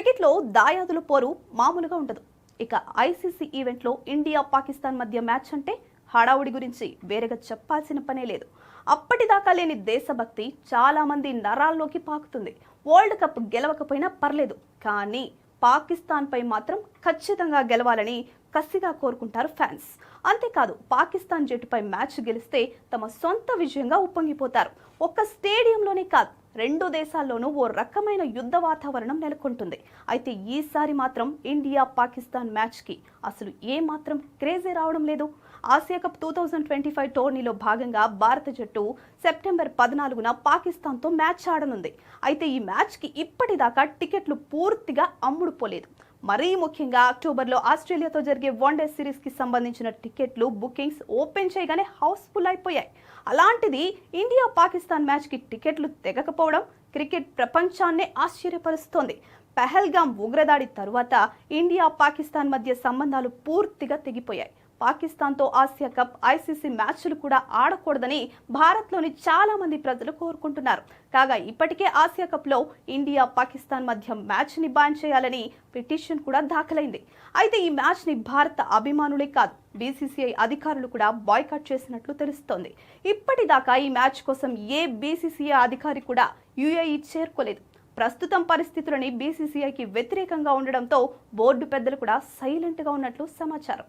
క్రికెట్లో దాయాదుల పోరు మామూలుగా ఉండదు. ఇక ఐసీసీ ఈవెంట్లో ఇండియా పాకిస్తాన్ మధ్య మ్యాచ్ అంటే హడావుడి గురించి వేరేగా చెప్పాల్సిన పనే లేదు. అప్పటిదాకా లేని దేశభక్తి చాలా మంది నరాల్లోకి పాకుతుంది. వరల్డ్ కప్ గెలవకపోయినా పర్లేదు, కానీ పాకిస్తాన్ పై మాత్రం ఖచ్చితంగా గెలవాలని కసిగా కోరుకుంటారు ఫ్యాన్స్. అంతేకాదు, పాకిస్తాన్ జట్టుపై మ్యాచ్ గెలిస్తే తమ సొంత విజయంగా ఉప్పొంగిపోతారు. ఒక్క స్టేడియంలోనే కాదు, రెండు దేశాల్లోనూ ఓ రకమైన యుద్ధ వాతావరణం నెలకొంటుంది. అయితే ఈసారి మాత్రం ఇండియా పాకిస్తాన్ మ్యాచ్కి అసలు ఏ మాత్రం క్రేజీ రావడం లేదు. ఆసియా కప్ 2025 టోర్నీలో భాగంగా భారత జట్టు సెప్టెంబర్ 14న పాకిస్తాన్తో మ్యాచ్ ఆడనుంది. అయితే ఈ మ్యాచ్కి ఇప్పటిదాకా టికెట్లు పూర్తిగా అమ్ముడుపోలేదు. మరీ ముఖ్యంగా అక్టోబర్లో ఆస్ట్రేలియాతో జరిగే వన్డే సిరీస్కి సంబంధించిన టికెట్లు బుకింగ్స్ ఓపెన్ చేయగానే హౌస్ఫుల్ అయిపోయాయి. అలాంటిది ఇండియా పాకిస్తాన్ మ్యాచ్కి టికెట్లు తెగకపోవడం క్రికెట్ ప్రపంచాన్నే ఆశ్చర్యపరుస్తోంది. పహల్గామ్ ఉగ్రదాడి తరువాత ఇండియా పాకిస్తాన్ మధ్య సంబంధాలు పూర్తిగా తెగిపోయాయి. పాకిస్తాన్తో ఆసియా కప్, ఐసీసీ మ్యాచ్లు కూడా ఆడకూడదని భారత్లోని చాలా మంది ప్రజలు కోరుకుంటున్నారు. కాగా ఇప్పటికే ఆసియా కప్లో ఇండియా పాకిస్తాన్ మధ్య మ్యాచ్ని బ్యాన్ చేయాలని పిటిషన్ కూడా దాఖలైంది. అయితే ఈ మ్యాచ్ని భారత అభిమానులే కాదు, బీసీసీఐ అధికారులు కూడా బాయ్కాట్ చేసినట్లు తెలుస్తోంది. ఇప్పటిదాకా ఈ మ్యాచ్ కోసం ఏ బీసీసీఐ అధికారి కూడా యూఏఈ చేరుకోలేదు. ప్రస్తుతం పరిస్థితులని బీసీసీఐకి వ్యతిరేకంగా ఉండడంతో బోర్డు పెద్దలు కూడా సైలెంట్గా ఉన్నట్లు సమాచారం.